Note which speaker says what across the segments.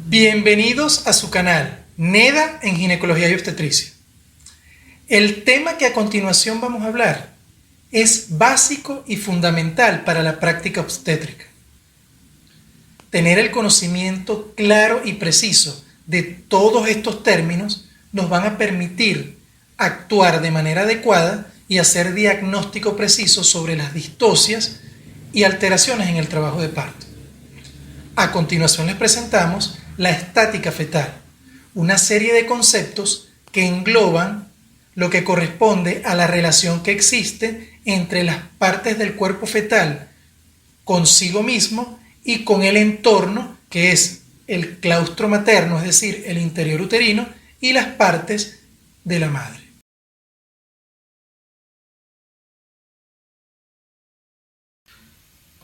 Speaker 1: Bienvenidos a su canal, NEDA en Ginecología y Obstetricia. El tema que a continuación vamos a hablar es básico y fundamental para la práctica obstétrica. Tener el conocimiento claro y preciso de todos estos términos nos van a permitir actuar de manera adecuada y hacer diagnóstico preciso sobre las distocias y alteraciones en el trabajo de parto. A continuación les presentamos la estática fetal, una serie de conceptos que engloban lo que corresponde a la relación que existe entre las partes del cuerpo fetal consigo mismo y con el entorno, que es el claustro materno, es decir, el interior uterino, y las partes de la madre.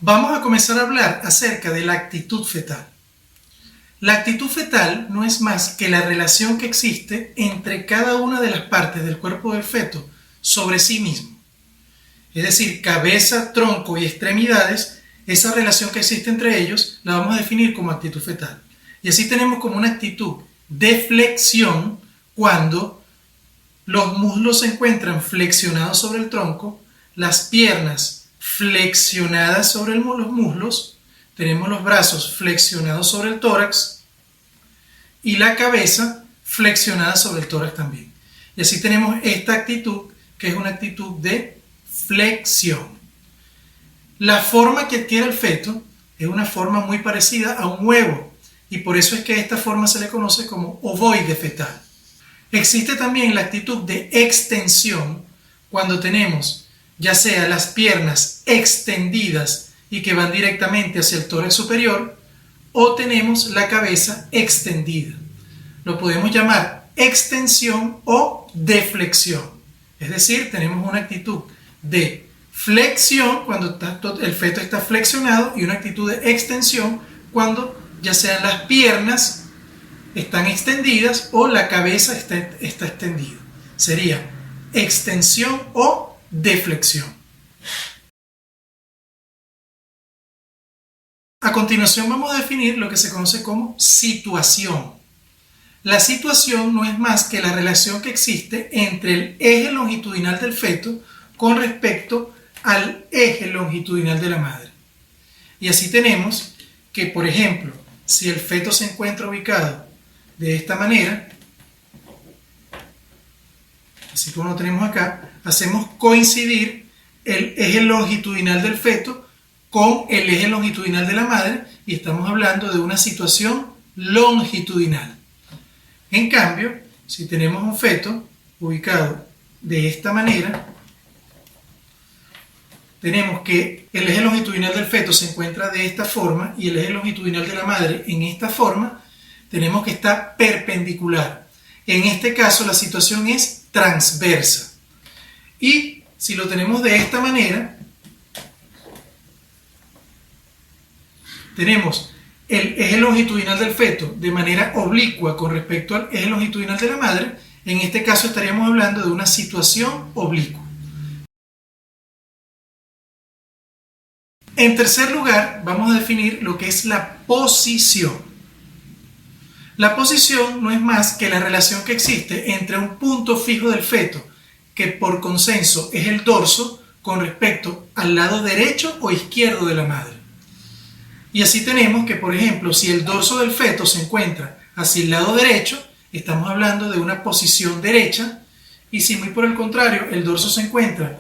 Speaker 1: Vamos a comenzar a hablar acerca de la actitud fetal. La actitud fetal no es más que la relación que existe entre cada una de las partes del cuerpo del feto sobre sí mismo. Es decir, cabeza, tronco y extremidades, esa relación que existe entre ellos la vamos a definir como actitud fetal. Y así tenemos como una actitud de flexión cuando los muslos se encuentran flexionados sobre el tronco, las piernas flexionadas sobre los muslos, tenemos los brazos flexionados sobre el tórax y la cabeza flexionada sobre el tórax también. Y así tenemos esta actitud que es una actitud de flexión. La forma que adquiere el feto es una forma muy parecida a un huevo y por eso es que a esta forma se le conoce como ovoide fetal. Existe también la actitud de extensión cuando tenemos ya sea las piernas extendidas y que van directamente hacia el tórax superior, o tenemos la cabeza extendida. Lo podemos llamar extensión o deflexión. Es decir, tenemos una actitud de flexión cuando el feto está flexionado y una actitud de extensión cuando ya sean las piernas están extendidas o la cabeza está extendida. Sería extensión o deflexión. A continuación vamos a definir lo que se conoce como situación. La situación no es más que la relación que existe entre el eje longitudinal del feto con respecto al eje longitudinal de la madre. Y así tenemos que, por ejemplo, si el feto se encuentra ubicado de esta manera, así como lo tenemos acá, hacemos coincidir el eje longitudinal del feto con el eje longitudinal de la madre y estamos hablando de una situación longitudinal. En cambio, si tenemos un feto ubicado de esta manera, tenemos que el eje longitudinal del feto se encuentra de esta forma y el eje longitudinal de la madre en esta forma, tenemos que estar perpendicular. En este caso la situación es transversa. Y si lo tenemos de esta manera, tenemos el eje longitudinal del feto de manera oblicua con respecto al eje longitudinal de la madre. En este caso estaríamos hablando de una situación oblicua. En tercer lugar, vamos a definir lo que es la posición. La posición no es más que la relación que existe entre un punto fijo del feto, que por consenso es el dorso, con respecto al lado derecho o izquierdo de la madre. Y así tenemos que, por ejemplo, si el dorso del feto se encuentra hacia el lado derecho, estamos hablando de una posición derecha, y si muy por el contrario, el dorso se encuentra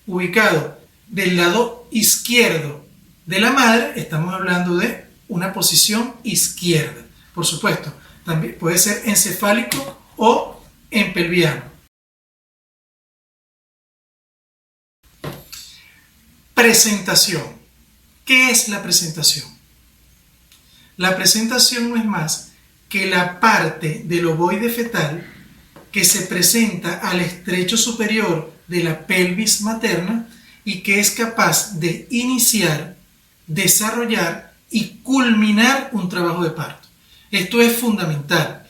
Speaker 1: ubicado del lado izquierdo de la madre, estamos hablando de una posición izquierda. Por supuesto, también puede ser encefálico o en pelviano. Presentación. ¿Qué es la presentación? La presentación no es más que la parte del ovoide fetal que se presenta al estrecho superior de la pelvis materna y que es capaz de iniciar, desarrollar y culminar un trabajo de parto. Esto es fundamental,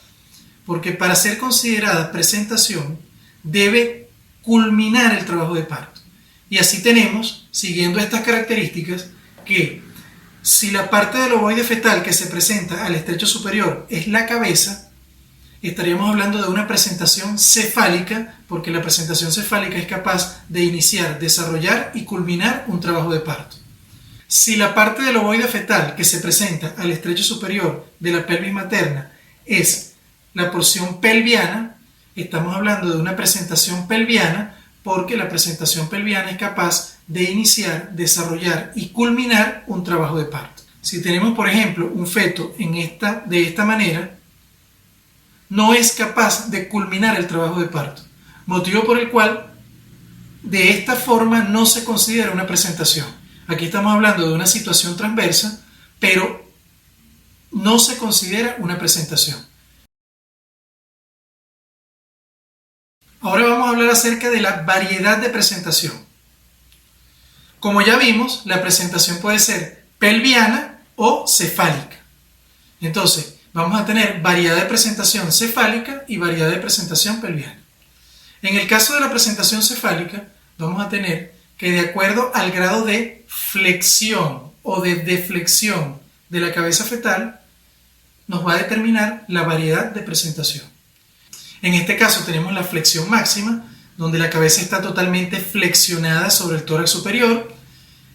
Speaker 1: porque para ser considerada presentación debe culminar el trabajo de parto. Y así tenemos, siguiendo estas características, que Si la parte del ovoide fetal que se presenta al estrecho superior es la cabeza, estaríamos hablando de una presentación cefálica, porque la presentación cefálica es capaz de iniciar, desarrollar y culminar un trabajo de parto. Si la parte del ovoide fetal que se presenta al estrecho superior de la pelvis materna es la porción pelviana, estamos hablando de una presentación pelviana, porque la presentación pelviana es capaz de iniciar, desarrollar y culminar un trabajo de parto. Si tenemos, por ejemplo, un feto de esta manera, no es capaz de culminar el trabajo de parto, motivo por el cual de esta forma no se considera una presentación. Aquí estamos hablando de una situación transversa, pero no se considera una presentación. Ahora vamos a hablar acerca de la variedad de presentación. Como ya vimos, la presentación puede ser pelviana o cefálica. Entonces, vamos a tener variedad de presentación cefálica y variedad de presentación pelviana. En el caso de la presentación cefálica, vamos a tener que de acuerdo al grado de flexión o de deflexión de la cabeza fetal, nos va a determinar la variedad de presentación. En este caso tenemos la flexión máxima, donde la cabeza está totalmente flexionada sobre el tórax superior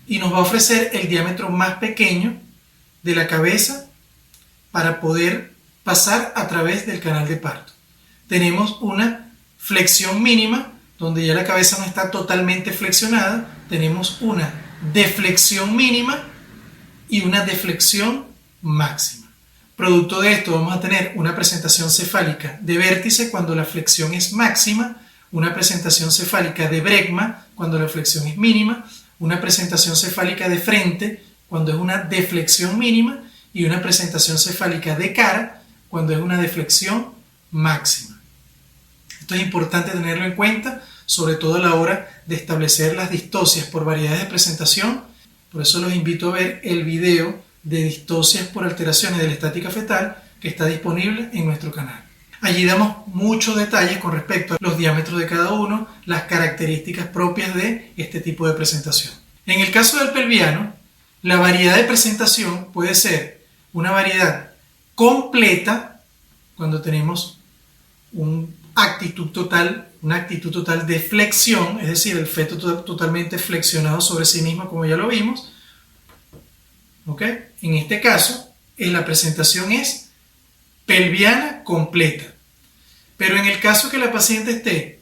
Speaker 1: y nos va a ofrecer el diámetro más pequeño de la cabeza para poder pasar a través del canal de parto. Tenemos una flexión mínima, donde ya la cabeza no está totalmente flexionada. Tenemos una deflexión mínima y una deflexión máxima. Producto de esto vamos a tener una presentación cefálica de vértice cuando la flexión es máxima, una presentación cefálica de bregma cuando la flexión es mínima, una presentación cefálica de frente cuando es una deflexión mínima y una presentación cefálica de cara cuando es una deflexión máxima. Esto es importante tenerlo en cuenta, sobre todo a la hora de establecer las distocias por variedades de presentación. Por eso los invito a ver el video de distocias por alteraciones de la estática fetal que está disponible en nuestro canal. Allí damos muchos detalles con respecto a los diámetros de cada uno, las características propias de este tipo de presentación. En el caso del pelviano, la variedad de presentación puede ser una variedad completa, cuando tenemos una actitud total de flexión, es decir, el feto totalmente flexionado sobre sí mismo, como ya lo vimos. ¿Okay? En este caso, la presentación es pelviana completa. Pero en el caso que la paciente esté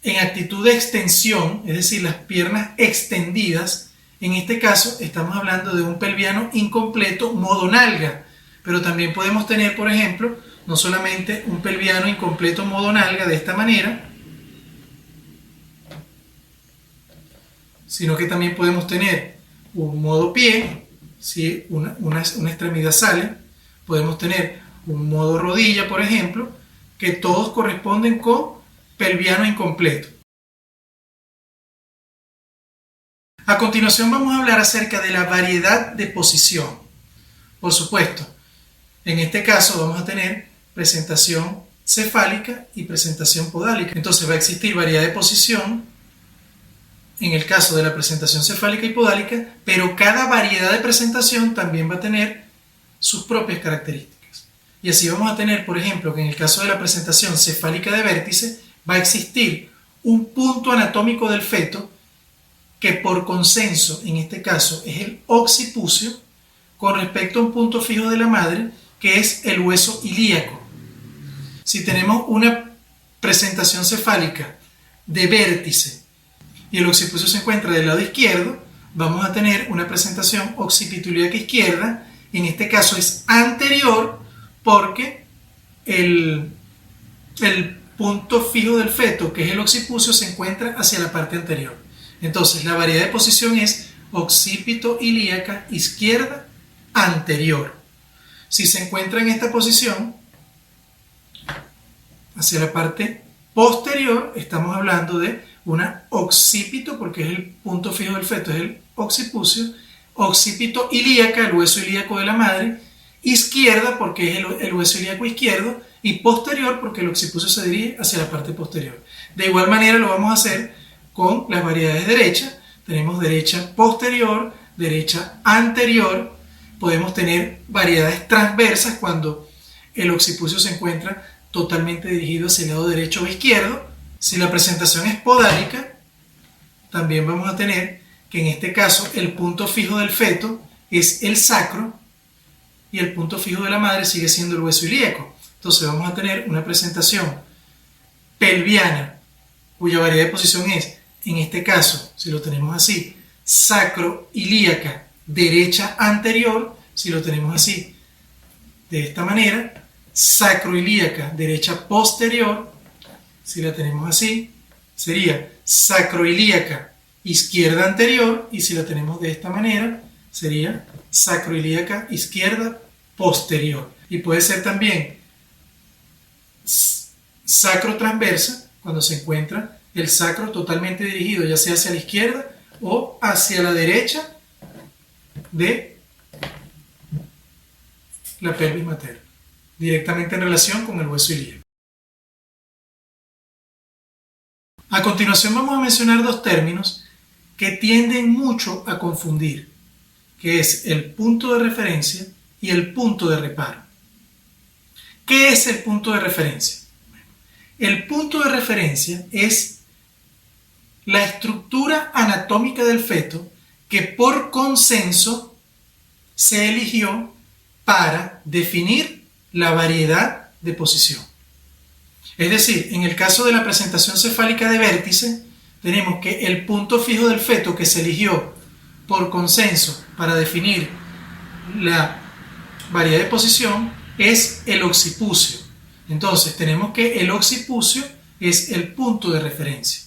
Speaker 1: en actitud de extensión, es decir, las piernas extendidas, en este caso estamos hablando de un pelviano incompleto modo nalga. Pero también podemos tener, por ejemplo, no solamente un pelviano incompleto modo nalga de esta manera, sino que también podemos tener un modo pie. Si una extremidad sale, podemos tener un modo rodilla, por ejemplo, que todos corresponden con pelviano incompleto. A continuación vamos a hablar acerca de la variedad de posición. Por supuesto, en este caso vamos a tener presentación cefálica y presentación podálica. Entonces va a existir variedad de posición en el caso de la presentación cefálica y podálica, pero cada variedad de presentación también va a tener sus propias características. Y así vamos a tener, por ejemplo, que en el caso de la presentación cefálica de vértice va a existir un punto anatómico del feto que por consenso, en este caso, es el occipucio, con respecto a un punto fijo de la madre, que es el hueso ilíaco. Si tenemos una presentación cefálica de vértice y el occipucio se encuentra del lado izquierdo, vamos a tener una presentación occipito-ilíaca izquierda. En este caso es anterior porque el punto fijo del feto, que es el occipucio, se encuentra hacia la parte anterior. Entonces la variedad de posición es occipito-ilíaca izquierda anterior. Si se encuentra en esta posición hacia la parte posterior, estamos hablando de una occipito, porque es el punto fijo del feto, es el occipucio, occipito ilíaca, el hueso ilíaco de la madre, izquierda porque es el hueso ilíaco izquierdo, y posterior porque el occipucio se dirige hacia la parte posterior. De igual manera lo vamos a hacer con las variedades derecha. Tenemos derecha posterior, derecha anterior, podemos tener variedades transversas cuando el occipucio se encuentra totalmente dirigido hacia el lado derecho o izquierdo. Si la presentación es podálica, también vamos a tener que en este caso el punto fijo del feto es el sacro y el punto fijo de la madre sigue siendo el hueso ilíaco. Entonces vamos a tener una presentación pelviana cuya variedad de posición es, en este caso, si lo tenemos así, sacroilíaca derecha anterior, si lo tenemos así, de esta manera, sacroilíaca derecha posterior, si la tenemos así, sería sacroilíaca izquierda anterior, y si la tenemos de esta manera, sería sacroilíaca izquierda posterior. Y puede ser también sacro transversa, cuando se encuentra el sacro totalmente dirigido ya sea hacia la izquierda o hacia la derecha de la pelvis materna, directamente en relación con el hueso ilíaco. A continuación vamos a mencionar dos términos que tienden mucho a confundir, que es el punto de referencia y el punto de reparo. ¿Qué es el punto de referencia? El punto de referencia es la estructura anatómica del feto que por consenso se eligió para definir la variedad de posición. Es decir, en el caso de la presentación cefálica de vértice, tenemos que el punto fijo del feto que se eligió por consenso para definir la variedad de posición es el occipucio. Entonces tenemos que el occipucio es el punto de referencia.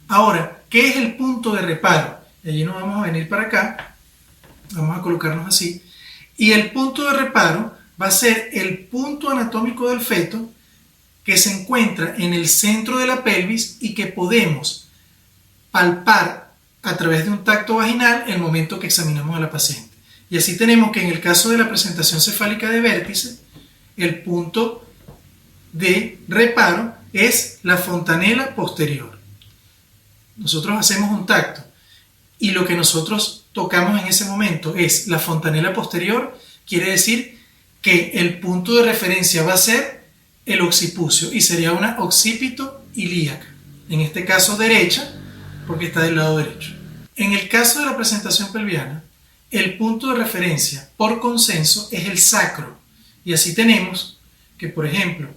Speaker 1: Ahora, ¿qué es el punto de reparo? De allí nos vamos a venir para acá, vamos a colocarnos así, y el punto de reparo va a ser el punto anatómico del feto que se encuentra en el centro de la pelvis y que podemos palpar a través de un tacto vaginal en el momento que examinamos a la paciente. Y así tenemos que en el caso de la presentación cefálica de vértice, el punto de reparo es la fontanela posterior. Nosotros hacemos un tacto y lo que nosotros tocamos en ese momento es la fontanela posterior, quiere decir que el punto de referencia va a ser el occipucio y sería una occipito ilíaca, en este caso derecha porque está del lado derecho. En el caso de la presentación pelviana, el punto de referencia por consenso es el sacro y así tenemos que, por ejemplo,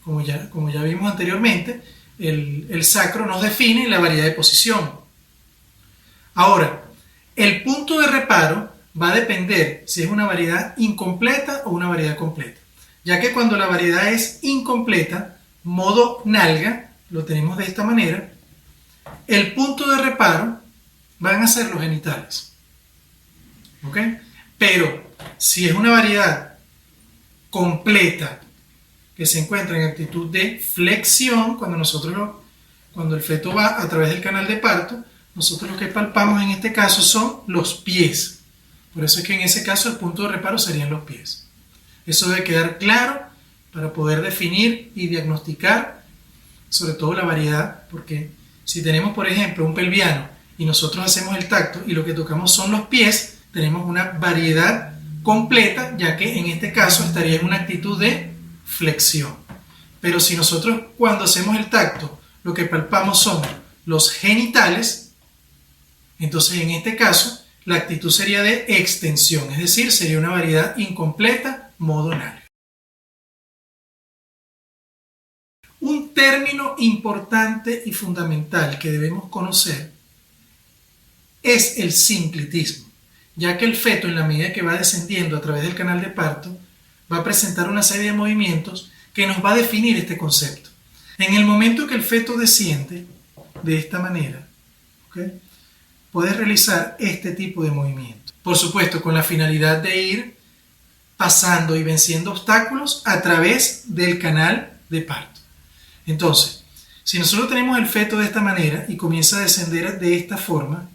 Speaker 1: como ya vimos anteriormente, el sacro nos define la variedad de posición. Ahora, el punto de reparo va a depender si es una variedad incompleta o una variedad completa, ya que cuando la variedad es incompleta, modo nalga, lo tenemos de esta manera, el punto de reparo van a ser los genitales. ¿Ok? Pero si es una variedad completa que se encuentra en actitud de flexión, cuando el feto va a través del canal de parto, nosotros lo que palpamos en este caso son los pies. Por eso es que en ese caso el punto de reparo serían los pies. Eso debe quedar claro para poder definir y diagnosticar sobre todo la variedad, porque si tenemos por ejemplo un pelviano y nosotros hacemos el tacto y lo que tocamos son los pies, tenemos una variedad completa, ya que en este caso estaría en una actitud de flexión. Pero si nosotros cuando hacemos el tacto lo que palpamos son los genitales, entonces en este caso la actitud sería de extensión, es decir, sería una variedad incompleta, modo nalga. Un término importante y fundamental que debemos conocer es el sinclitismo, ya que el feto, en la medida que va descendiendo a través del canal de parto, va a presentar una serie de movimientos que nos va a definir este concepto. En el momento que el feto desciende de esta manera, ¿okay?, puede realizar este tipo de movimientos. Por supuesto, con la finalidad de ir pasando y venciendo obstáculos a través del canal de parto. Entonces, si nosotros tenemos el feto de esta manera y comienza a descender de esta forma,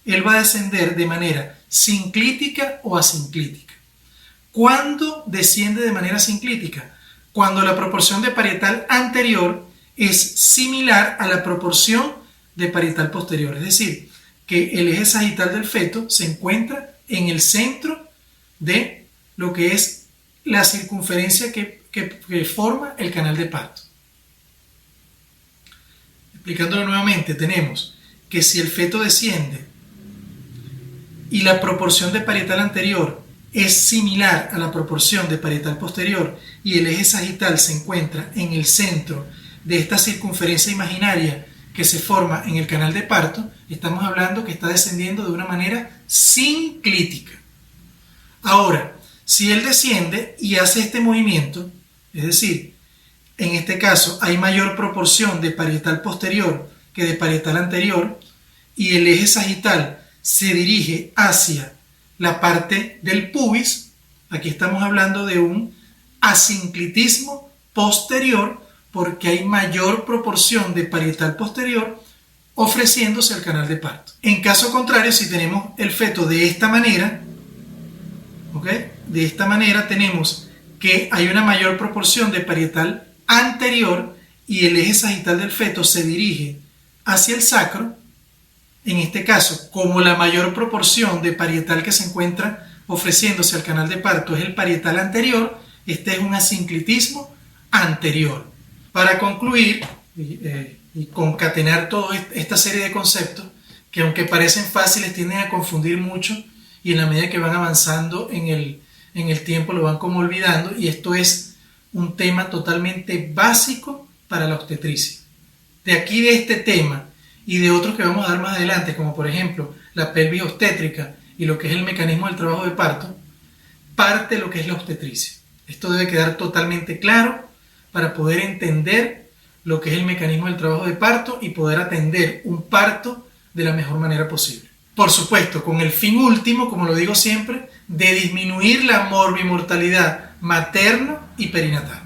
Speaker 1: él va a descender de manera sinclítica o asinclítica. ¿Cuándo desciende de manera sinclítica? Cuando la proporción de parietal anterior es similar a la proporción de parietal posterior. Es decir, que el eje sagital del feto se encuentra en el centro de lo que es la circunferencia que forma el canal de parto. Explicándolo nuevamente, tenemos que si el feto desciende y la proporción de parietal anterior es similar a la proporción de parietal posterior y el eje sagital se encuentra en el centro de esta circunferencia imaginaria que se forma en el canal de parto, estamos hablando que está descendiendo de una manera sinclítica. Ahora, si él desciende y hace este movimiento, es decir, en este caso hay mayor proporción de parietal posterior que de parietal anterior y el eje sagital se dirige hacia la parte del pubis, aquí estamos hablando de un asinclitismo posterior porque hay mayor proporción de parietal posterior ofreciéndose al canal de parto. En caso contrario, si tenemos el feto de esta manera, ¿ok? De esta manera tenemos que hay una mayor proporción de parietal anterior y el eje sagital del feto se dirige hacia el sacro. En este caso, como la mayor proporción de parietal que se encuentra ofreciéndose al canal de parto es el parietal anterior, este es un asinclitismo anterior. Para concluir y concatenar toda esta serie de conceptos que aunque parecen fáciles tienden a confundir mucho y en la medida que van avanzando en el tiempo lo van como olvidando, y esto es un tema totalmente básico para la obstetricia. De aquí de este tema y de otros que vamos a dar más adelante, como por ejemplo la pelvis obstétrica y lo que es el mecanismo del trabajo de parto, parte lo que es la obstetricia. Esto debe quedar totalmente claro para poder entender lo que es el mecanismo del trabajo de parto y poder atender un parto de la mejor manera posible. Por supuesto, con el fin último, como lo digo siempre, de disminuir la morbimortalidad materno y perinatal.